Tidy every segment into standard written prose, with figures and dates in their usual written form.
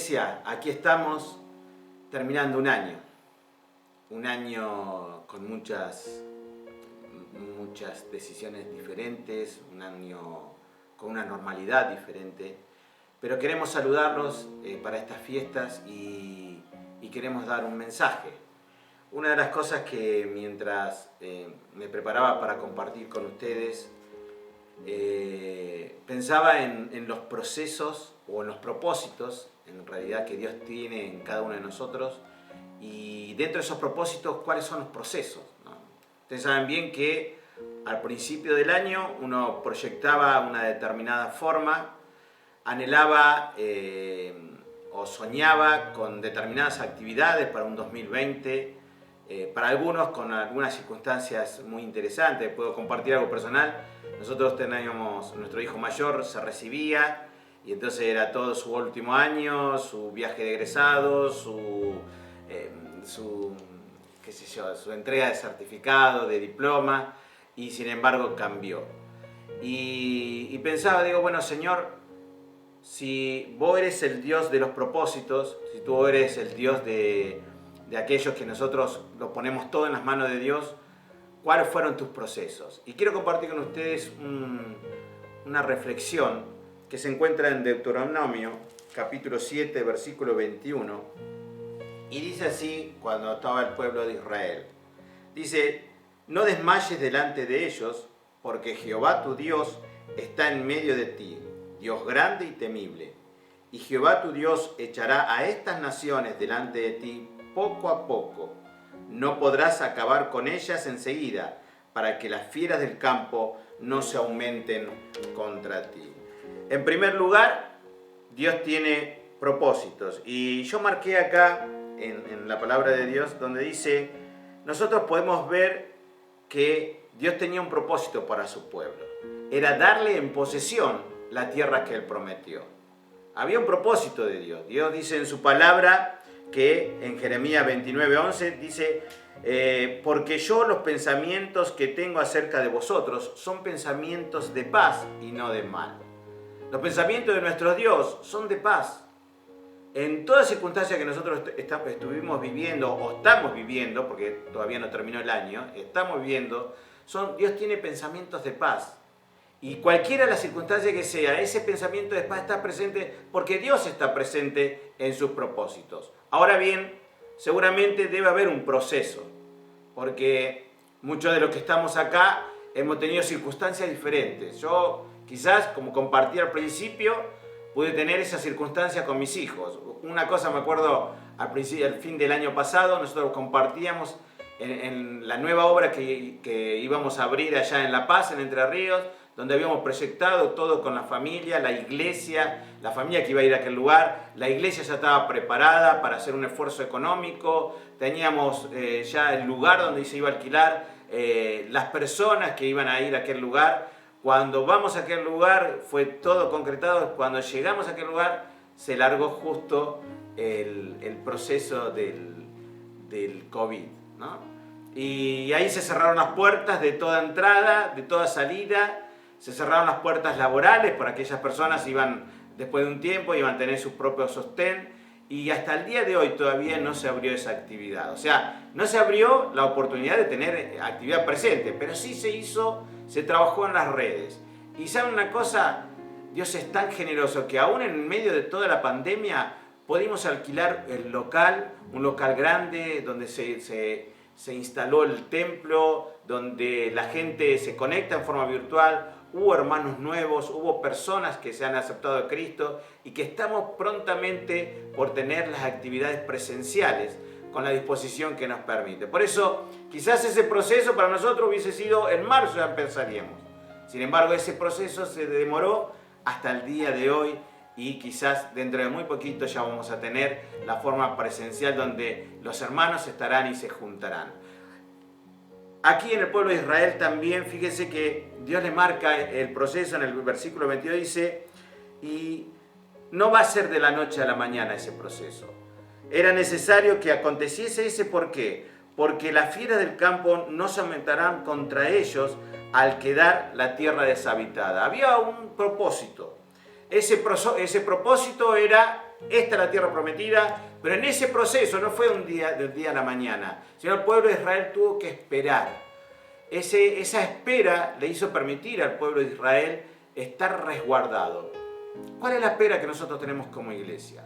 iglesia, aquí estamos terminando un año con muchas decisiones diferentes, un año con una normalidad diferente, pero queremos saludarlos para estas fiestas y queremos dar un mensaje. Una de las cosas que mientras me preparaba para compartir con ustedes, pensaba en los procesos o en los propósitos, en realidad, que Dios tiene en cada uno de nosotros, y dentro de esos propósitos, ¿cuáles son los procesos? ¿No? Ustedes saben bien que al principio del año uno proyectaba una determinada forma, anhelaba o soñaba con determinadas actividades para un 2020, para algunos con algunas circunstancias muy interesantes. Puedo compartir algo personal. Nosotros teníamos, nuestro hijo mayor se recibía y entonces era todo su último año, su viaje de egresados, qué sé yo, su entrega de certificado, de diploma, y sin embargo cambió. Y pensaba, digo, bueno, Señor, si vos eres el Dios de los propósitos, si tú eres el Dios de aquellos que nosotros lo ponemos todo en las manos de Dios, ¿cuáles fueron tus procesos? Y quiero compartir con ustedes una reflexión que se encuentra en Deuteronomio, capítulo 7, versículo 21, y dice así cuando estaba el pueblo de Israel. Dice: no desmayes delante de ellos, porque Jehová tu Dios está en medio de ti, Dios grande y temible. Y Jehová tu Dios echará a estas naciones delante de ti poco a poco. No podrás acabar con ellas enseguida, para que las fieras del campo no se aumenten contra ti. En primer lugar, Dios tiene propósitos. Y yo marqué acá en la palabra de Dios donde dice, nosotros podemos ver que Dios tenía un propósito para su pueblo. Era darle en posesión la tierra que Él prometió. Había un propósito de Dios. Dios dice en su palabra que en Jeremías 29:11 dice, porque yo los pensamientos que tengo acerca de vosotros son pensamientos de paz y no de mal. Los pensamientos de nuestro Dios son de paz. En toda circunstancia que nosotros estuvimos viviendo o estamos viviendo, porque todavía no terminó el año, estamos viviendo, Dios tiene pensamientos de paz. Y cualquiera de las circunstancias que sea, ese pensamiento de paz está presente porque Dios está presente en sus propósitos. Ahora bien, seguramente debe haber un proceso, porque muchos de los que estamos acá hemos tenido circunstancias diferentes. Yo quizás, como compartí al principio, pude tener esa circunstancia con mis hijos. Una cosa me acuerdo al fin del año pasado, nosotros compartíamos en la nueva obra que íbamos a abrir allá en La Paz, en Entre Ríos, donde habíamos proyectado todo con la familia, la iglesia, la familia que iba a ir a aquel lugar. La iglesia ya estaba preparada para hacer un esfuerzo económico, teníamos ya el lugar donde se iba a alquilar, las personas que iban a ir a aquel lugar. Cuando vamos a aquel lugar fue todo concretado. Cuando llegamos a aquel lugar se largó justo el proceso del COVID, ¿no? Y ahí se cerraron las puertas de toda entrada, de toda salida. Se cerraron las puertas laborales para aquellas personas iban, después de un tiempo, iban a tener su propio sostén. Y hasta el día de hoy todavía no se abrió esa actividad. O sea, no se abrió la oportunidad de tener actividad presente, pero sí se trabajó en las redes. Y ¿saben una cosa? Dios es tan generoso que aún en medio de toda la pandemia pudimos alquilar el local, un local grande donde se instaló el templo, donde la gente se conecta en forma virtual. Hubo hermanos nuevos, hubo personas que se han aceptado a Cristo y que estamos prontamente por tener las actividades presenciales con la disposición que nos permite. Por eso, quizás ese proceso para nosotros hubiese sido en marzo, ya pensaríamos. Sin embargo, ese proceso se demoró hasta el día de hoy y quizás dentro de muy poquito ya vamos a tener la forma presencial donde los hermanos estarán y se juntarán. Aquí en el pueblo de Israel también, fíjense que Dios le marca el proceso en el versículo 22, dice, y no va a ser de la noche a la mañana ese proceso. Era necesario que aconteciese ese. ¿Por qué? Porque las fieras del campo no se aumentarán contra ellos al quedar la tierra deshabitada. Había un propósito. Ese propósito era esta es la tierra prometida, pero en ese proceso no fue del día a la mañana, sino el pueblo de Israel tuvo que esperar. Esa espera le hizo permitir al pueblo de Israel estar resguardado. ¿Cuál es la espera que nosotros tenemos como iglesia?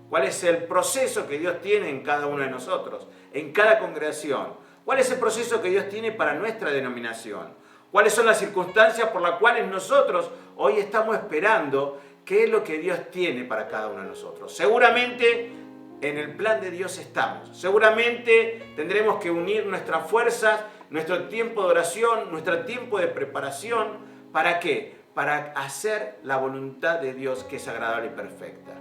¿Cuál es el proceso que Dios tiene en cada uno de nosotros, en cada congregación? ¿Cuál es el proceso que Dios tiene para nuestra denominación? ¿Cuáles son las circunstancias por las cuales nosotros hoy estamos esperando qué es lo que Dios tiene para cada uno de nosotros? Seguramente en el plan de Dios estamos. Seguramente tendremos que unir nuestras fuerzas, nuestro tiempo de oración, nuestro tiempo de preparación. ¿Para qué? Para hacer la voluntad de Dios, que es agradable y perfecta.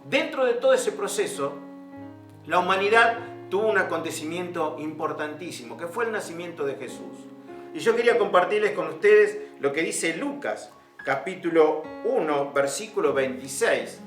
Dentro de todo ese proceso, la humanidad tuvo un acontecimiento importantísimo, que fue el nacimiento de Jesús. Y yo quería compartirles con ustedes lo que dice Lucas, capítulo 1, versículo 26,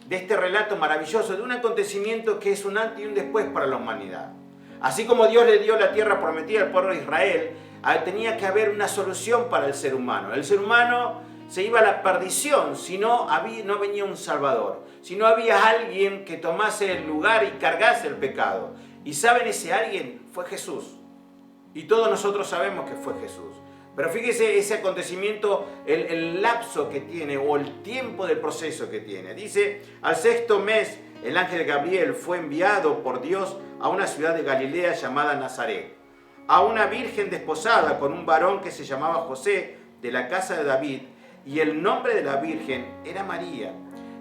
de este relato maravilloso, de un acontecimiento que es un antes y un después para la humanidad. Así como Dios le dio la tierra prometida al pueblo de Israel, tenía que haber una solución para el ser humano. El ser humano se iba a la perdición si no venía un Salvador, si no había alguien que tomase el lugar y cargase el pecado. Y ¿saben? Ese alguien fue Jesús. Y todos nosotros sabemos que fue Jesús. Pero fíjese ese acontecimiento, el lapso que tiene o el tiempo del proceso que tiene. Dice, al 6º mes, el ángel Gabriel fue enviado por Dios a una ciudad de Galilea llamada Nazaret, a una virgen desposada con un varón que se llamaba José, de la casa de David, y el nombre de la virgen era María.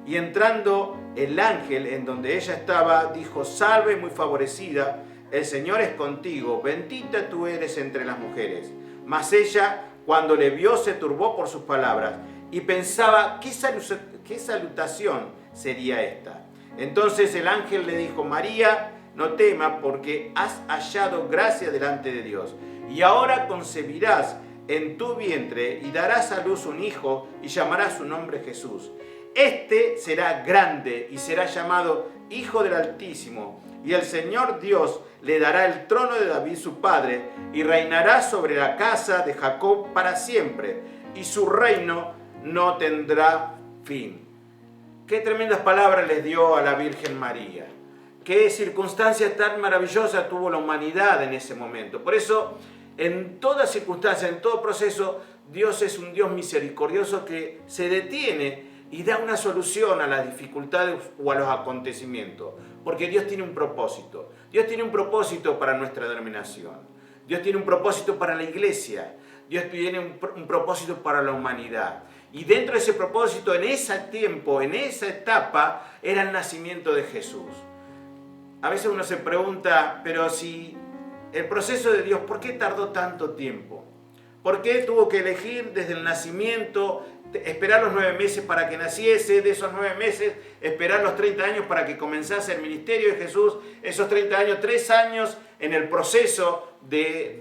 Y entrando el ángel en donde ella estaba, dijo, salve muy favorecida, el Señor es contigo, bendita tú eres entre las mujeres. Mas ella, cuando le vio, se turbó por sus palabras y pensaba, ¿qué salutación sería esta? Entonces el ángel le dijo, María, no temas, porque has hallado gracia delante de Dios. Y ahora concebirás en tu vientre y darás a luz un hijo y llamarás su nombre Jesús. Este será grande y será llamado Hijo del Altísimo. Y el Señor Dios le dará el trono de David su padre y reinará sobre la casa de Jacob para siempre. Y su reino no tendrá fin. Qué tremendas palabras les dio a la Virgen María. Qué circunstancia tan maravillosa tuvo la humanidad en ese momento. Por eso, en toda circunstancia, en todo proceso, Dios es un Dios misericordioso que se detiene y da una solución a las dificultades o a los acontecimientos. Porque Dios tiene un propósito. Dios tiene un propósito para nuestra denominación. Dios tiene un propósito para la iglesia. Dios tiene un propósito para la humanidad. Y dentro de ese propósito, en ese tiempo, en esa etapa, era el nacimiento de Jesús. A veces uno se pregunta, pero si el proceso de Dios, ¿por qué tardó tanto tiempo? ¿Por qué tuvo que elegir desde el nacimiento, esperar los 9 meses para que naciese, de esos 9 meses, esperar los 30 años para que comenzase el ministerio de Jesús, esos 30 años, 3 años en el proceso de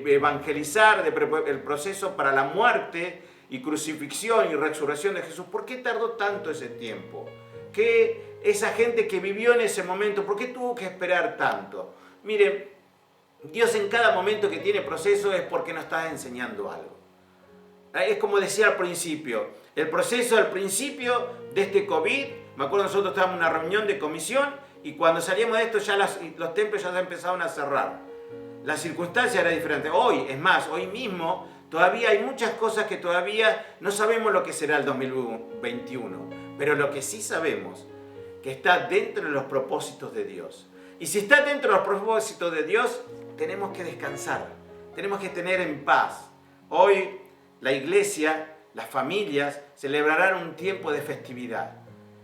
evangelizar, el proceso para la muerte y crucifixión y resurrección de Jesús? ¿Por qué tardó tanto ese tiempo? ¿Qué esa gente que vivió en ese momento, por qué tuvo que esperar tanto? Miren, Dios en cada momento que tiene proceso es porque nos está enseñando algo. Es como decía al principio, el proceso al principio de este COVID, me acuerdo nosotros estábamos en una reunión de comisión y cuando salíamos de esto ya los templos ya se empezaban a cerrar. La circunstancia era diferente. Hoy, es más, hoy mismo todavía hay muchas cosas que todavía no sabemos lo que será el 2021, pero lo que sí sabemos que está dentro de los propósitos de Dios. Y si está dentro de los propósitos de Dios, tenemos que descansar, tenemos que tener en paz. Hoy la iglesia, las familias celebrarán un tiempo de festividad.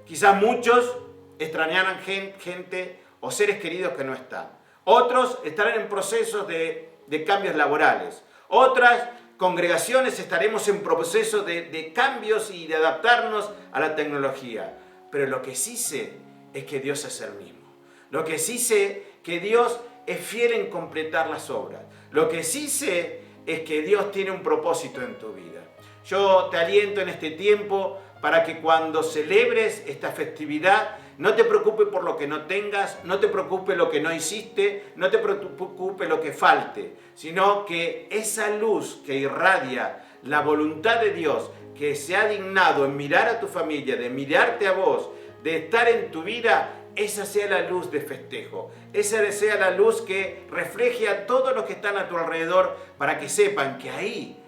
Quizás muchos extrañarán gente o seres queridos que no están. Otros estarán en procesos de cambios laborales. Otras congregaciones estaremos en proceso de cambios y de adaptarnos a la tecnología. Pero lo que sí sé es que Dios es el mismo. Lo que sí sé que Dios es fiel en completar las obras. Lo que sí sé es que Dios tiene un propósito en tu vida. Yo te aliento en este tiempo para que cuando celebres esta festividad no te preocupes por lo que no tengas, no te preocupes lo que no hiciste, no te preocupes lo que falte, sino que esa luz que irradia la voluntad de Dios, que se ha dignado en mirar a tu familia, de mirarte a vos, de estar en tu vida, esa sea la luz de festejo, esa sea la luz que refleje a todos los que están a tu alrededor para que sepan que ahí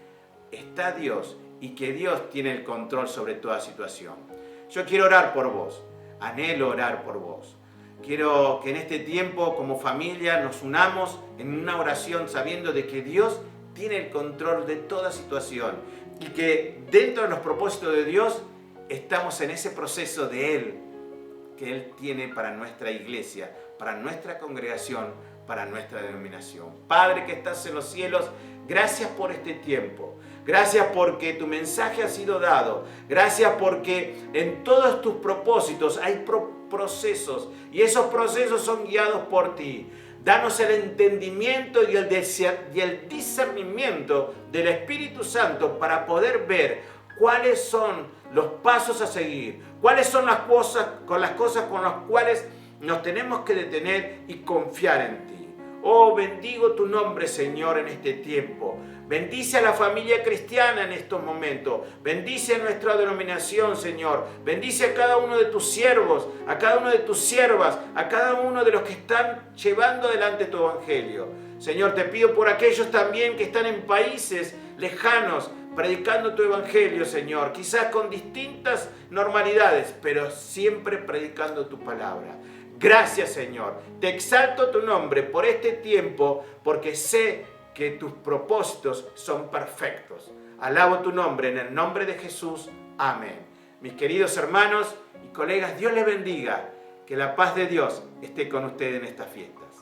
está Dios y que Dios tiene el control sobre toda situación. Yo quiero orar por vos, anhelo orar por vos. Quiero que en este tiempo como familia nos unamos en una oración sabiendo de que Dios tiene el control de toda situación y que dentro de los propósitos de Dios estamos en ese proceso de Él, que Él tiene para nuestra iglesia, para nuestra congregación, para nuestra denominación. Padre que estás en los cielos, gracias por este tiempo. Gracias porque tu mensaje ha sido dado. Gracias porque en todos tus propósitos hay procesos y esos procesos son guiados por ti. Danos el entendimiento y el discernimiento del Espíritu Santo para poder ver cuáles son los pasos a seguir, cuáles son las cosas con las cuales nos tenemos que detener y confiar en ti. Oh, bendigo tu nombre, Señor, en este tiempo. Bendice a la familia cristiana en estos momentos. Bendice a nuestra denominación, Señor. Bendice a cada uno de tus siervos, a cada uno de tus siervas, a cada uno de los que están llevando adelante tu evangelio. Señor, te pido por aquellos también que están en países lejanos, predicando tu evangelio, Señor. Quizás con distintas normalidades, pero siempre predicando tu palabra. Gracias, Señor. Te exalto tu nombre por este tiempo, porque sé que tus propósitos son perfectos. Alabo tu nombre en el nombre de Jesús. Amén. Mis queridos hermanos y colegas, Dios les bendiga. Que la paz de Dios esté con ustedes en estas fiestas.